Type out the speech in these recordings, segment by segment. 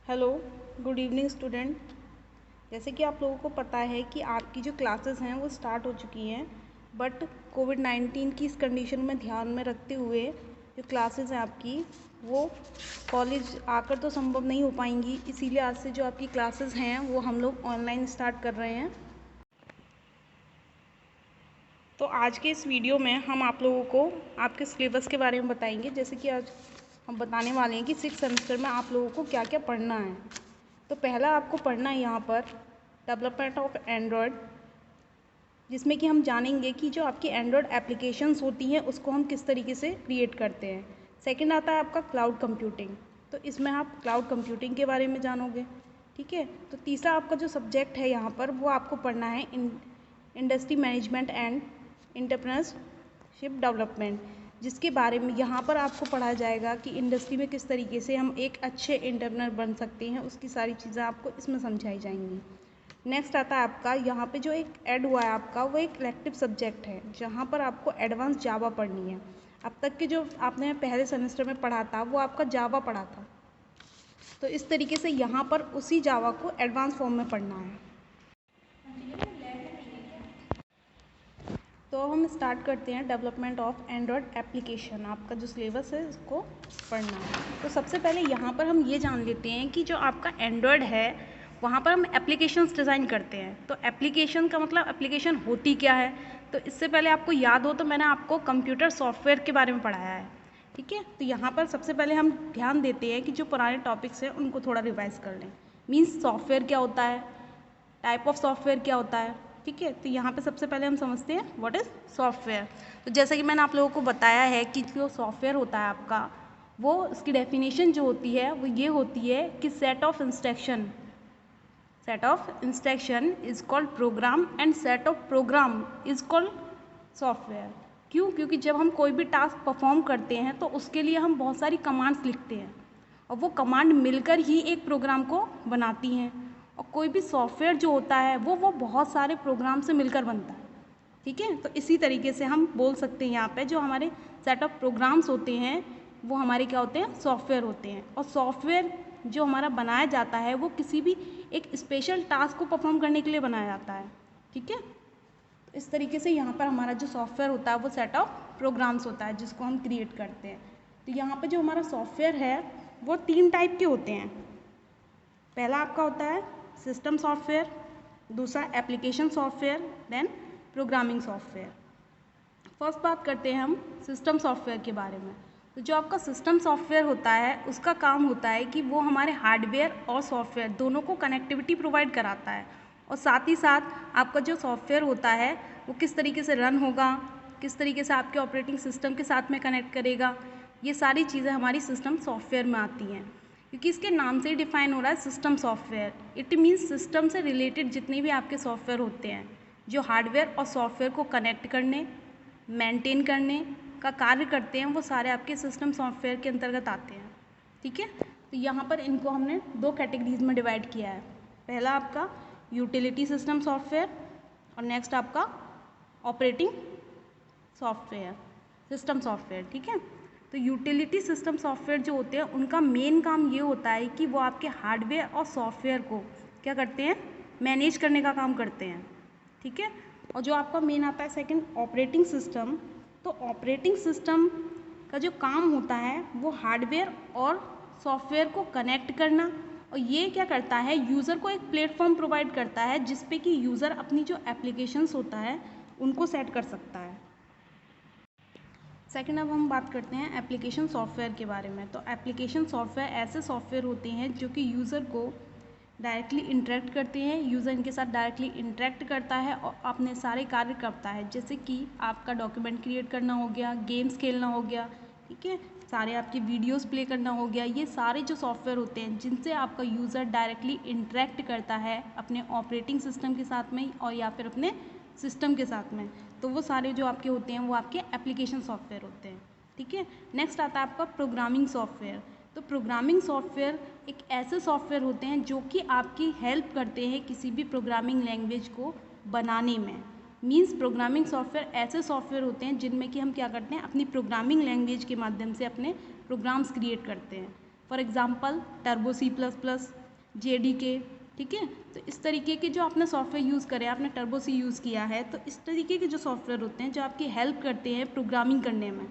Hello, good evening student. जैसे कि आप लोगों को पता है कि आपकी जो क्लासेस हैं वो स्टार्ट हो चुकी हैं, बट कोविड-19 की इस कंडीशन में ध्यान में रखते हुए जो क्लासेस हैं आपकी वो कॉलेज आकर तो संभव नहीं हो पाएंगी, इसीलिए आज से जो आपकी क्लासेस हैं वो हम लोग ऑनलाइन स्टार्ट कर रहे हैं। तो आज के इस वीडियो में हम आप लोगों को आपके सिलेबस के बारे में बताएंगे। जैसे कि आज हम बताने वाले हैं कि 6th सेमेस्टर में आप लोगों को क्या क्या पढ़ना है। तो पहला आपको पढ़ना है यहाँ पर डेवलपमेंट ऑफ एंड्रॉयड, जिसमें कि हम जानेंगे कि जो आपकी एंड्रॉयड एप्लीकेशंस होती हैं उसको हम किस तरीके से क्रिएट करते हैं। सेकंड आता है आपका क्लाउड कंप्यूटिंग, तो इसमें आप क्लाउड कंप्यूटिंग के बारे में जानोगे। ठीक है, तो तीसरा आपका जो सब्जेक्ट है यहाँ पर वो आपको पढ़ना है industry management and entrepreneurship development, जिसके बारे में यहाँ पर आपको पढ़ा जाएगा कि इंडस्ट्री में किस तरीके से हम एक अच्छे एंटरप्रेन्योर बन सकते हैं, उसकी सारी चीज़ें आपको इसमें समझाई जाएंगी। नेक्स्ट आता है आपका यहाँ पे जो एक ऐड हुआ है आपका वो एक इलेक्टिव सब्जेक्ट है, जहाँ पर आपको एडवांस जावा पढ़नी है। अब तक के जो आपने पहले सेमेस्टर में पढ़ा था वो आपका जावा पढ़ा था, तो इस तरीके से यहाँ पर उसी जावा को एडवांस फॉर्म में पढ़ना है। तो हम स्टार्ट करते हैं डेवलपमेंट ऑफ एंड्रॉयड एप्लीकेशन। आपका जो सिलेबस है उसको पढ़ना है। तो सबसे पहले यहाँ पर हम ये जान लेते हैं कि जो आपका एंड्रॉयड है वहाँ पर हम एप्लीकेशंस डिज़ाइन करते हैं। तो एप्लीकेशन का मतलब एप्लीकेशन होती क्या है, तो इससे पहले आपको याद हो तो मैंने आपको कंप्यूटर सॉफ्टवेयर के बारे में पढ़ाया है। ठीक है, तो यहाँ पर सबसे पहले हम ध्यान देते हैं कि जो पुराने टॉपिक्स हैं उनको थोड़ा रिवाइज कर लें। मीन्स सॉफ्टवेयर क्या होता है, टाइप ऑफ सॉफ्टवेयर क्या होता है। ठीक है, तो यहाँ पे सबसे पहले हम समझते हैं व्हाट इज़ सॉफ्टवेयर। तो जैसा कि मैंने आप लोगों को बताया है कि जो सॉफ्टवेयर होता है आपका वो उसकी डेफिनेशन जो होती है वो ये होती है कि set of instruction is called program and set of program is called software. क्यों? क्योंकि जब हम कोई भी टास्क परफॉर्म करते हैं तो उसके लिए हम बहुत सारी कमांड्स लिखते हैं और वो कमांड मिलकर ही एक प्रोग्राम को बनाती हैं। और कोई भी सॉफ्टवेयर जो होता है वो बहुत सारे प्रोग्राम से मिलकर बनता है। ठीक है, तो इसी तरीके से हम बोल सकते हैं यहाँ पे जो हमारे सेट ऑफ प्रोग्राम्स होते हैं वो हमारे क्या होते हैं, सॉफ्टवेयर होते हैं। और सॉफ्टवेयर जो हमारा बनाया जाता है वो किसी भी एक स्पेशल टास्क को परफॉर्म करने के लिए बनाया जाता है। ठीक है, तो इस तरीके से यहाँ पर हमारा जो सॉफ्टवेयर होता है वो सेट ऑफ प्रोग्राम्स होता है जिसको हम क्रिएट करते हैं। तो यहाँ पर जो हमारा सॉफ्टवेयर है वो 3 टाइप के होते हैं। पहला आपका होता है सिस्टम सॉफ्टवेयर, दूसरा application software, then programming software. First बात करते हैं हम सिस्टम सॉफ्टवेयर के बारे में। तो जो आपका सिस्टम सॉफ्टवेयर होता है उसका काम होता है कि वो हमारे हार्डवेयर और सॉफ्टवेयर दोनों को कनेक्टिविटी प्रोवाइड कराता है, और साथ ही साथ आपका जो सॉफ्टवेयर होता है वो किस तरीके से रन होगा, किस तरीके से आपके ऑपरेटिंग सिस्टम के साथ में कनेक्ट करेगा, ये सारी चीज़ें हमारी सिस्टम सॉफ्टवेयर में आती हैं। क्योंकि इसके नाम से ही डिफाइन हो रहा है system software. It means system से रिलेटेड जितने भी आपके सॉफ्टवेयर होते हैं जो हार्डवेयर और सॉफ्टवेयर को कनेक्ट करने, मेंटेन करने का कार्य करते हैं, वो सारे आपके सिस्टम सॉफ्टवेयर के अंतर्गत आते हैं। ठीक है, तो यहाँ पर इनको हमने 2 कैटेगरीज में डिवाइड किया है। पहला आपका यूटिलिटी सिस्टम सॉफ्टवेयर और नेक्स्ट आपका ऑपरेटिंग सॉफ्टवेयर, सिस्टम सॉफ्टवेयर। ठीक है, तो यूटिलिटी सिस्टम सॉफ्टवेयर जो होते हैं उनका मेन काम ये होता है कि वो आपके हार्डवेयर और सॉफ्टवेयर को क्या करते हैं, मैनेज करने का काम करते हैं। ठीक है, और जो आपका मेन आता है सेकंड ऑपरेटिंग सिस्टम, तो ऑपरेटिंग सिस्टम का जो काम होता है वो हार्डवेयर और सॉफ्टवेयर को कनेक्ट करना, और ये क्या करता है, यूज़र को एक प्लेटफॉर्म प्रोवाइड करता है जिसपे कि यूज़र अपनी जो एप्लीकेशंस होता है उनको सेट कर सकता है। सेकंड, अब हम बात करते हैं एप्लीकेशन सॉफ्टवेयर के बारे में। तो एप्लीकेशन सॉफ्टवेयर ऐसे सॉफ्टवेयर होते हैं जो कि यूज़र को डायरेक्टली इंटरेक्ट करते हैं, यूज़र इनके साथ डायरेक्टली इंटरेक्ट करता है और अपने सारे कार्य करता है। जैसे कि आपका डॉक्यूमेंट क्रिएट करना हो गया, गेम्स खेलना हो गया, ठीक है, सारे आपके वीडियोस प्ले करना हो गया, ये सारे जो सॉफ्टवेयर होते हैं जिनसे आपका यूज़र डायरेक्टली इंटरेक्ट करता है अपने ऑपरेटिंग सिस्टम के साथ में और या फिर अपने सिस्टम के साथ में, तो वो सारे जो आपके होते हैं वो आपके एप्लीकेशन सॉफ्टवेयर होते हैं। ठीक है, नेक्स्ट आता है आपका प्रोग्रामिंग सॉफ्टवेयर। तो प्रोग्रामिंग सॉफ्टवेयर एक ऐसे सॉफ्टवेयर होते हैं जो कि आपकी हेल्प करते हैं किसी भी प्रोग्रामिंग लैंग्वेज को बनाने में। मीन्स प्रोग्रामिंग सॉफ्टवेयर ऐसे सॉफ्टवेयर होते हैं जिनमें कि हम क्या करते हैं, अपनी प्रोग्रामिंग लैंग्वेज के माध्यम से अपने प्रोग्राम्स क्रिएट करते हैं। For example turbo C++, JDK, ठीक है। तो इस तरीके के जो आपने सॉफ्टवेयर यूज़ करे, आपने टर्बो C यूज़ किया है, तो इस तरीके के जो सॉफ्टवेयर होते हैं जो आपकी हेल्प करते हैं प्रोग्रामिंग करने में,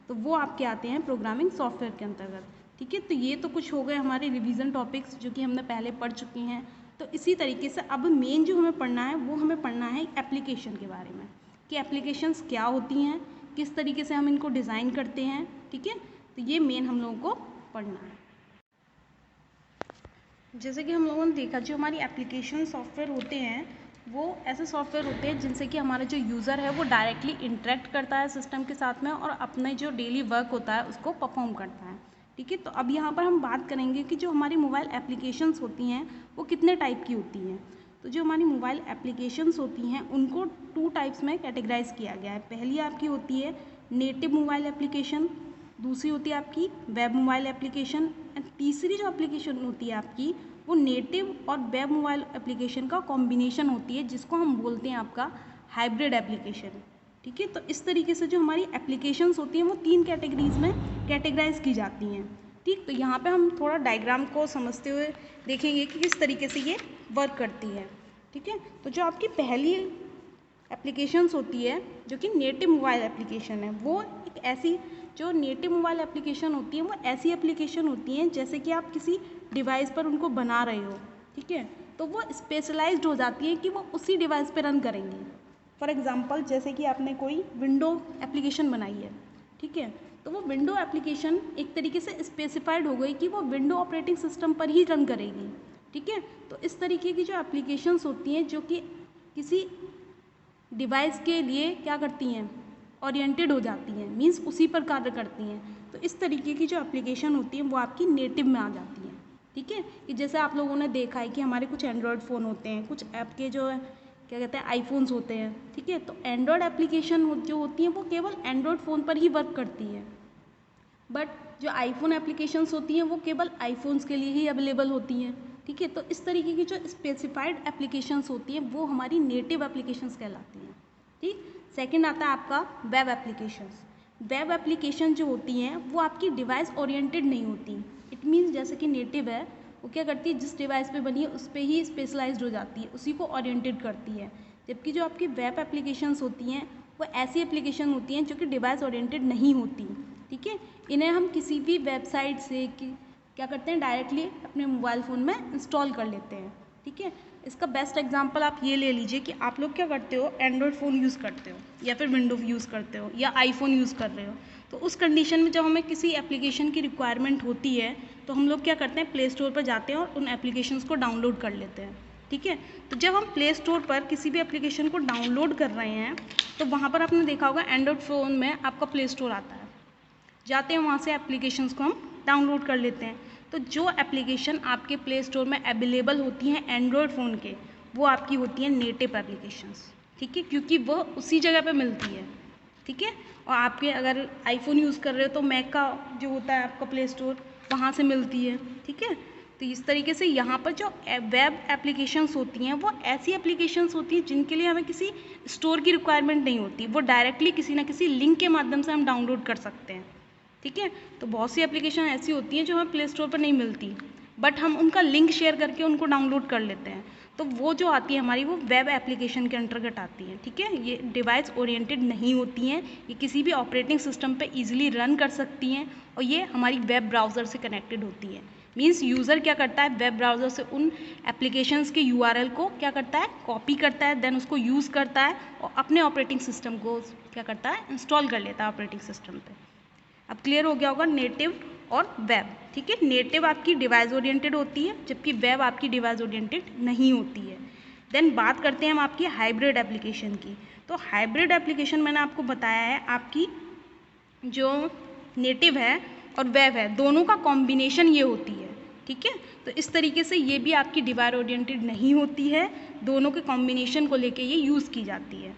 तो वो आपके आते हैं प्रोग्रामिंग सॉफ्टवेयर के अंतर्गत, ठीक है। तो ये तो कुछ हो गए हमारे रिवीजन टॉपिक्स जो कि हमने पहले पढ़ चुकी हैं। तो इसी तरीके से अब मेन जो हमें पढ़ना है वो हमें पढ़ना है एप्लीकेशन के बारे में, कि एप्लीकेशंस क्या होती हैं, किस तरीके से हम इनको डिज़ाइन करते हैं, ठीक है। तो ये मेन हम लोगों को पढ़ना है। जैसे कि हम लोगों ने देखा, जो हमारी एप्लीकेशन सॉफ्टवेयर होते हैं वो ऐसे सॉफ्टवेयर होते हैं जिनसे कि हमारा जो यूज़र है वो डायरेक्टली इंटरेक्ट करता है सिस्टम के साथ में और अपने जो डेली वर्क होता है उसको परफॉर्म करता है, ठीक है। तो अब यहाँ पर हम बात करेंगे कि जो हमारी मोबाइल एप्लीकेशंस होती हैं वो कितने टाइप की होती हैं। तो जो हमारी मोबाइल एप्लीकेशंस होती हैं उनको 2 टाइप्स में कैटेगराइज किया गया है। पहली आपकी होती है नेटिव मोबाइल एप्लीकेशन, दूसरी होती है आपकी वेब मोबाइल एप्लीकेशन, एंड तीसरी जो एप्लीकेशन होती है आपकी वो नेटिव और वेब मोबाइल एप्लीकेशन का कॉम्बिनेशन होती है, जिसको हम बोलते हैं आपका हाइब्रिड एप्लीकेशन, ठीक है। तो इस तरीके से जो हमारी एप्लीकेशंस होती हैं वो 3 कैटेगरीज में कैटेगराइज की जाती हैं, ठीक। तो यहाँ पे हम थोड़ा डायग्राम को समझते हुए देखेंगे कि किस तरीके से ये वर्क करती है, ठीक है। तो जो आपकी पहली एप्लीकेशंस होती है जो कि नेटिव मोबाइल एप्लीकेशन है, वो एक ऐसी जो नेटिव मोबाइल एप्लीकेशन होती है वो ऐसी एप्लीकेशन होती हैं जैसे कि आप किसी डिवाइस पर उनको बना रहे हो, ठीक है। तो वो स्पेशलाइज्ड हो जाती है कि वो उसी डिवाइस पे रन करेंगी। फॉर एग्जांपल जैसे कि आपने कोई विंडो एप्लीकेशन बनाई है, ठीक है। तो वो विंडो एप्लीकेशन एक तरीके से स्पेसिफाइड हो गई कि वो विंडो ऑपरेटिंग सिस्टम पर ही रन करेगी, ठीक है। तो इस तरीके की जो एप्लीकेशंस होती हैं जो कि किसी डिवाइस के लिए क्या करती हैं, ओरिएंटेड हो जाती हैं, मीन्स उसी पर कार्य करती हैं। तो इस तरीके की जो एप्लीकेशन होती है वो आपकी नेटिव में आ जाती है, ठीक है। कि जैसे आप लोगों ने देखा है कि हमारे कुछ एंड्रॉयड फ़ोन होते हैं, कुछ ऐप के जो क्या कहते हैं आईफोन्स होते हैं, ठीक है। तो एंड्रॉयड एप्लीकेशन जो होती हैं वो केवल एंड्रॉयड फ़ोन पर ही वर्क करती है, बट जो आईफोन एप्लीकेशंस होती हैं वो केवल आईफोन्स के लिए ही अवेलेबल होती हैं, ठीक है। तो इस तरीके की जो स्पेसिफाइड एप्लीकेशंस होती हैं वो हमारी नेटिव एप्लीकेशंस कहलाती हैं, ठीक। सेकंड आता है आपका वेब एप्लीकेशंस। वेब एप्लीकेशन जो होती हैं वो आपकी डिवाइस ओरिएंटेड नहीं होती। इट मीन्स जैसे कि नेटिव है वो क्या करती है, जिस डिवाइस पे बनी है उस पर ही स्पेशलाइज्ड हो जाती है, उसी को ओरिएंटेड करती है। जबकि जो आपकी वेब एप्लीकेशंस होती हैं वो ऐसी एप्लीकेशन होती हैं जो कि डिवाइस ओरिएंटेड नहीं होती, ठीक है। इन्हें हम किसी भी वेबसाइट से क्या करते हैं, डायरेक्टली अपने मोबाइल फ़ोन में इंस्टॉल कर लेते हैं, ठीक है। इसका बेस्ट एग्जांपल आप ये ले लीजिए कि आप लोग क्या करते हो, एंड्रॉयड फ़ोन यूज़ करते हो या फिर विंडो यूज़ करते हो या आईफोन यूज़ कर रहे हो। तो उस कंडीशन में जब हमें किसी एप्लीकेशन की रिक्वायरमेंट होती है तो हम लोग क्या करते हैं, प्ले स्टोर पर जाते हैं और उन एप्लीकेशंस को डाउनलोड कर लेते हैं, ठीक है। तो जब हम प्ले स्टोर पर किसी भी एप्लीकेशन को डाउनलोड कर रहे हैं तो वहाँ पर आपने देखा होगा एंड्रॉयड फ़ोन में आपका प्ले स्टोर आता है, जाते हैं वहाँ से एप्लीकेशंस को हम डाउनलोड कर लेते हैं। तो जो एप्लीकेशन आपके प्ले स्टोर में अवेलेबल होती हैं एंड्रॉयड फ़ोन के, वो आपकी होती हैं नेटिव एप्लीकेशंस, ठीक है, क्योंकि वह उसी जगह पे मिलती है, ठीक है। और आपके अगर आईफोन यूज़ कर रहे हो तो मैक का जो होता है आपका प्ले स्टोर वहाँ से मिलती है, ठीक है। तो इस तरीके से यहाँ पर जो वेब एप्लीकेशंस होती हैं वो ऐसी एप्लीकेशंस होती हैं जिनके लिए हमें किसी स्टोर की रिक्वायरमेंट नहीं होती, वो डायरेक्टली किसी ना किसी लिंक के माध्यम से हम डाउनलोड कर सकते हैं, ठीक है। तो बहुत सी एप्लीकेशन ऐसी होती हैं जो हमें प्ले स्टोर पर नहीं मिलती, बट हम उनका लिंक शेयर करके उनको डाउनलोड कर लेते हैं। तो वो जो आती है हमारी वो वेब एप्लीकेशन के अंतर्गत आती है, ठीक है। ये डिवाइस ओरिएंटेड नहीं होती हैं, ये किसी भी ऑपरेटिंग सिस्टम पे इजीली रन कर सकती हैं और ये हमारी वेब ब्राउज़र से कनेक्टेड होती है। मीन्स यूज़र क्या करता है, वेब ब्राउज़र से उन एप्लीकेशंस के URL को क्या करता है, कॉपी करता है, देन उसको यूज़ करता है और अपने ऑपरेटिंग सिस्टम को क्या करता है, इंस्टॉल कर लेता है ऑपरेटिंग सिस्टम पर। अब क्लियर हो गया होगा नेटिव और वेब, ठीक है। नेटिव आपकी डिवाइस ओरिएंटेड होती है जबकि वेब आपकी डिवाइस ओरिएंटेड नहीं होती है। देन बात करते हैं हम आपकी हाइब्रिड एप्लीकेशन की। तो हाइब्रिड एप्लीकेशन मैंने आपको बताया है आपकी जो नेटिव है और वेब है दोनों का कॉम्बिनेशन ये होती है, ठीक है। तो इस तरीके से ये भी आपकी डिवाइस ओरिएंटेड नहीं होती है, दोनों के कॉम्बिनेशन को लेके ये यूज़ की जाती है।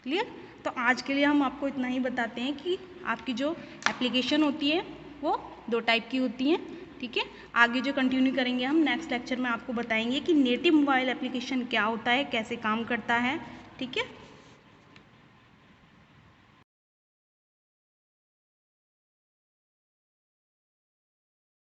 क्लियर। तो आज के लिए हम आपको इतना ही बताते हैं कि आपकी जो एप्लीकेशन होती है वो 2 टाइप की होती हैं, ठीक है। आगे जो कंटिन्यू करेंगे हम नेक्स्ट लेक्चर में आपको बताएंगे कि नेटिव मोबाइल एप्लीकेशन क्या होता है, कैसे काम करता है, ठीक है।